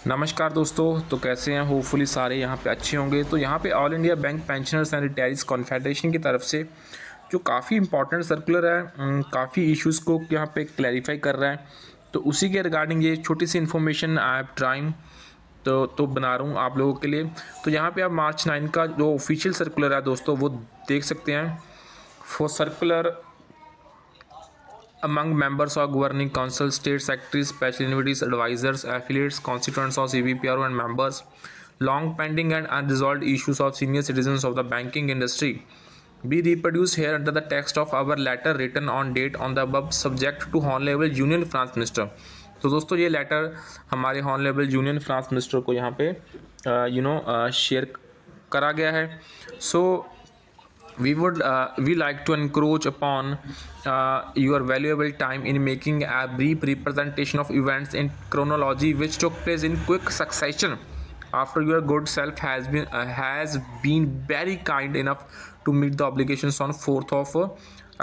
नमस्कार दोस्तों। तो कैसे हैं? होपफुली सारे यहाँ पे अच्छे होंगे। तो यहाँ पे all India bank pensioners and retirees confederation की तरफ से जो काफ़ी इंपॉर्टेंट सर्कुलर है, काफ़ी इश्यूज़ को यहाँ पे क्लैरिफाई कर रहा है। तो उसी के रिगार्डिंग ये छोटी सी इन्फॉर्मेशन आई एम ट्राइंग तो बना रहा हूँ आप लोगों के लिए। तो यहाँ पे आप मार्च 9 का जो ऑफिशियल सर्कुलर है दोस्तों वो देख सकते हैं। For circular among members of governing council, state secretaries, special envoys, advisors, affiliates, constituents of CBPRO and members, long pending and unresolved issues of senior citizens of the banking industry be reproduced here under the text of our letter written on date on the above subject to Honorable Union Finance Minister। तो दोस्तों ये letter हमारे Honorable Union Finance Minister को यहाँ पे share करा गया है। सो we like to encroach upon your valuable time in making a brief representation of events in chronology which took place in quick succession after your good self has been very kind enough to meet the obligations on 4th of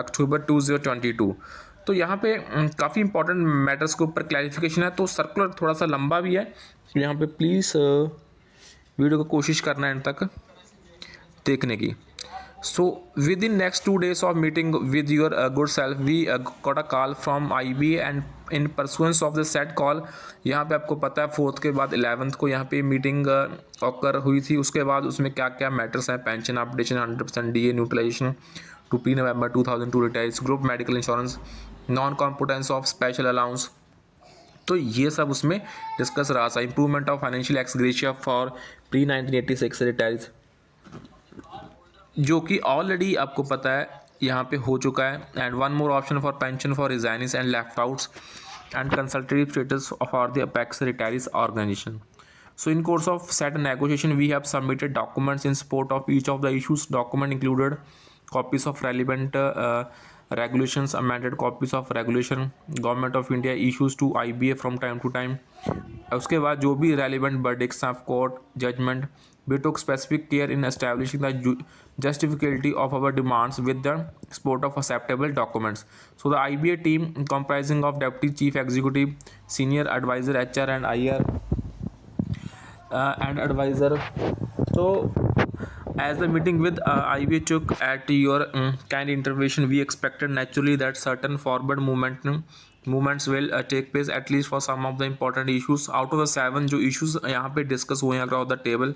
October 2022। तो यहाँ पे काफ़ी important matters के ऊपर clarification है। तो circular थोड़ा सा लंबा भी है, यहाँ पे प्लीज़ वीडियो को कोशिश करना एंड तक देखने की। So within next 2 days of meeting with your good self, we got a call from IBA and in pursuance of the said call, यहाँ पे आपको पता है 4th के बाद 11th को यहाँ पे मीटिंग ऑकर हुई थी। उसके बाद उसमें क्या क्या मैटर्स हैं, pension updation, 100% DA neutralization to P November 2002 retirees, group medical insurance, non competence of special allowance. तो ये सब उसमें डिस्कस रहा था। Improvement of financial ex gratia for pre 1986 retirees, जो कि ऑलरेडी आपको पता है यहाँ पे हो चुका है। And one more option for pension for resignees and left outs and consultative status for the apex retirees organisation. So in course of said negotiation, we have submitted documents in support of each of the issues. Document included copies of relevant regulations, amended copies of regulation Government of India issues to IBA from time to time। उसके बाद जो भी relevant verdicts of court judgment, we took specific care in establishing the justificability of our demands with the support of acceptable documents। So the IBA team comprising of Deputy Chief Executive, Senior Advisor HR and IR and advisor। So as the meeting with IBA took at your kind intervention, we expected naturally that certain forward movements will take place at least for some of the important issues। Out of the 7 जो issues यहाँ पे discuss हुए हैं across the table,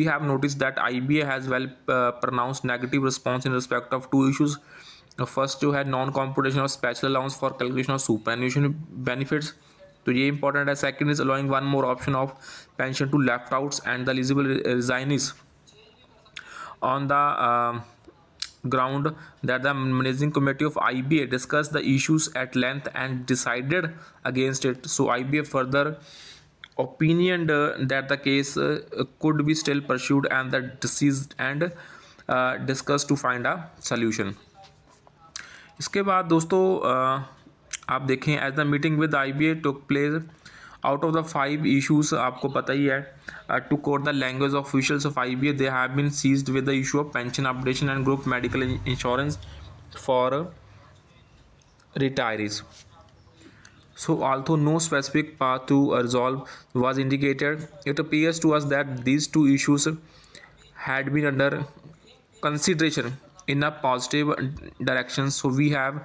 we have noticed that IBA has well pronounced negative response in respect of 2 issues। First जो है non computation of special allowance for calculation of superannuation benefits, तो ये important है। Second is allowing one more option of pension to left outs and the eligible resignees on the ground that the managing committee of IBA discussed the issues at length and decided against it। So IBA further opinioned that the case could be still pursued and the deceased and discussed to find a solution। इसके बाद दोस्तों आप देखें as the meeting with IBA took place, out of the 5 issues आपको पता ही है to quote the language of officials of IBA, they have been seized with the issue of pension updation and group medical insurance for retirees। So although no specific path to resolve was indicated, it appears to us that these 2 issues had been under consideration in a positive direction। So we have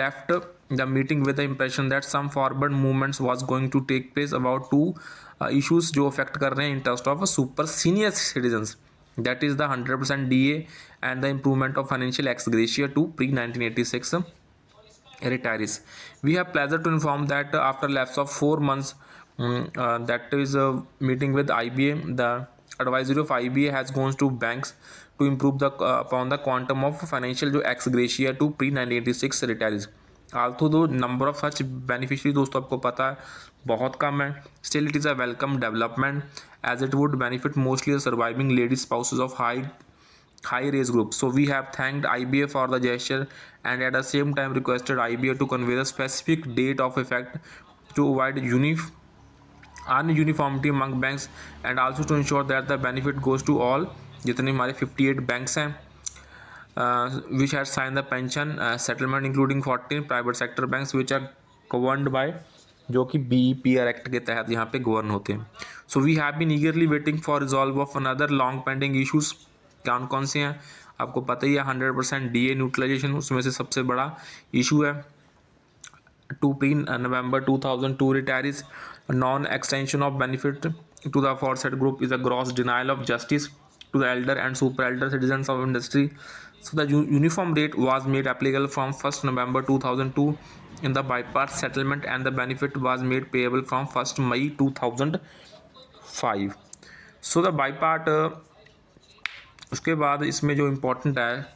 left the meeting with the impression that some forward movements was going to take place about 2 issues जो affect कर रहे हैं interest of super senior citizens, that is the 100% DA and the improvement of financial ex gratia to pre 1986 retirees। We have pleasure to inform that after lapse of 4 months, that is a meeting with IBA, the advisory of IBA has gone to banks to improve the upon the quantum of financial जो ex gratia to pre 1986 retirees। although the number of such beneficiary दोस्तों आपको पता है बहुत कम है, still it is a welcome development as it would benefit mostly the surviving lady spouses of high raise group। So we have thanked IBA for the gesture and at the same time requested IBA to convey the specific date of effect to avoid uniformity among banks and also to ensure that the benefit goes to all जितने हमारे 58 banks हैं which had signed the pension settlement, including 14 private sector banks which are governed by जो कि BEPR act के तहत यहाँ पे govern होते हैं. So we have been eagerly waiting for resolve of another long pending issues. कौन कौन से हैं आपको पता ही है. 100% DA न्यूट्रलाइजेशन उसमें से सबसे बड़ा इशू है. To pre-November 2002 retirees, non extension of benefit to the aforesaid group is a gross denial of justice to the elder and super elder citizens of industry. So the uniform rate was made applicable from 1st November 2002 in the bypass settlement, and the benefit was made payable from 1st May 2005. So the bypass उसके बाद इसमें जो important है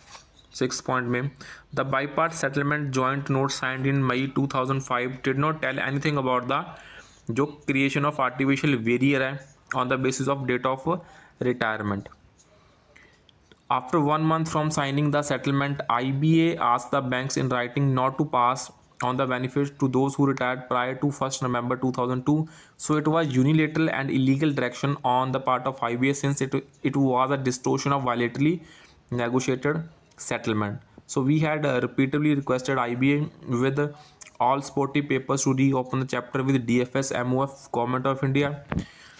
6 point में, the bipartite settlement joint note signed in May 2005 did not tell anything about the जो creation of artificial barrier है on the basis of date of retirement. After 1 month from signing the settlement, IBA asked the banks in writing not to pass on the benefits to those who retired prior to 1st November 2002. So it was unilateral and illegal direction on the part of IBA, since it was a distortion of bilaterally negotiated settlement. So we had repeatedly requested IBA with all sporty papers to reopen the chapter with DFS, MOF, Government of India.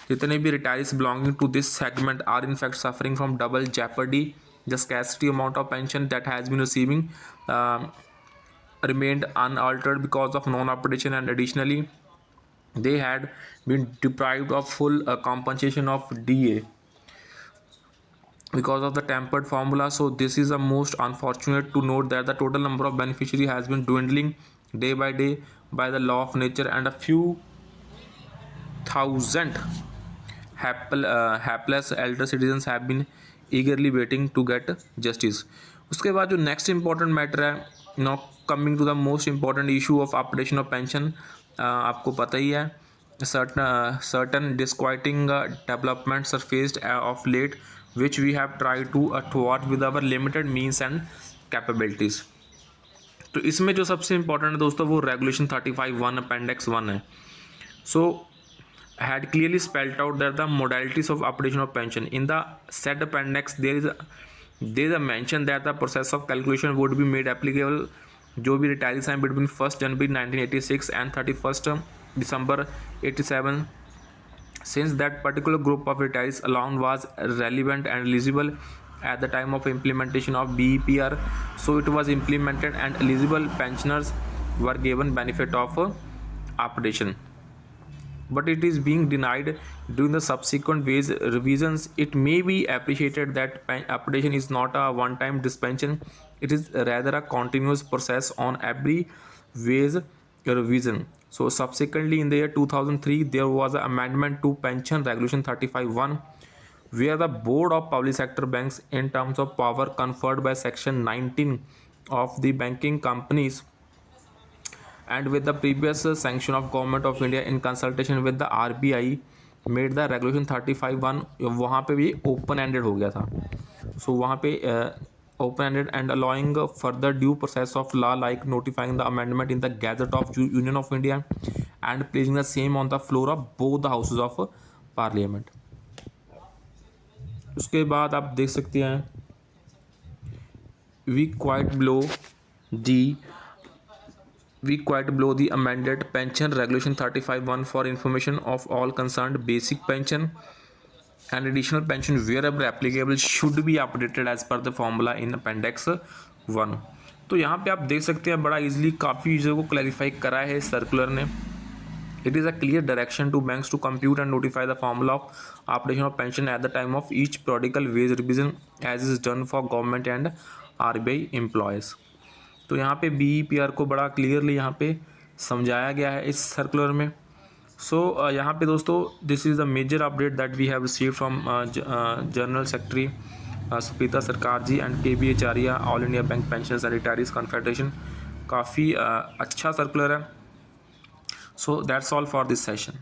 जितने भी retirees belonging to this segment are in fact suffering from double jeopardy. The scarcity amount of pension that has been receiving remained unaltered because of non-updation, and additionally they had been deprived of full compensation of DA because of the tempered formula. So this is the most unfortunate to note that the total number of beneficiaries has been dwindling day by day by the law of nature, and a few thousand hapless elder citizens have been eagerly waiting to get justice. उसके बाद जो next important matter है, now coming to the most important issue of updation of pension. आपको पता ही है certain disquieting developments surfaced of late, which we have tried to thwart with our limited means and capabilities. तो इसमें जो सबसे important है दोस्तों वो रेगुलेशन 35(1) अपेंडिक्स 1 है. सो had clearly spelled out that the modalities of updation of pension in the said appendix there is a mention that the process of calculation would be made applicable जो भी retirees हैं between 1st January 1986 and 31st December 87, since that particular group of retirees alone was relevant and eligible at the time of implementation of BEPR. So it was implemented and eligible pensioners were given benefit of updation, but it is being denied during the subsequent wage revisions. It may be appreciated that updation is not a one-time dispensation. It is rather a continuous process on every wage revision. So subsequently in the year 2003 there was an amendment to pension regulation 35(1), where the board of public sector banks, in terms of power conferred by section 19 of the banking companies and with the previous sanction of Government of India in consultation with the RBI, made the regulation 35(1). वहाँ पे भी open ended हो गया था. सो वहाँ पे open ended and allowing further due process of law, like notifying the amendment in the Gazette of Union of India and placing the same on the floor of both the houses of Parliament. उसके बाद आप देख सकते हैं we quite below the amended pension regulation 35(1) for information of all concerned. Basic pension and additional pension wherever applicable should be updated as per the formula in appendix 1. तो यहाँ पे आप देख सकते हैं बड़ा इजीली काफ़ी चीज़ों को क्लैरिफाई करा है इस सर्कुलर ने. It is a clear direction to banks to compute and notify the formula of updation of pension at the time of each periodical wage revision, as is done for government and RBI employees. तो यहाँ पे BEPR को बड़ा clearly यहाँ पे समझाया गया है इस सर्कुलर में. सो यहाँ पे दोस्तों this is the major update that we have receive from general secretary Suprita Sarkar ji and KB Acharya, all India bank pensioners and retirees confederation. काफ़ी अच्छा सर्कुलर है. So that's all for this session.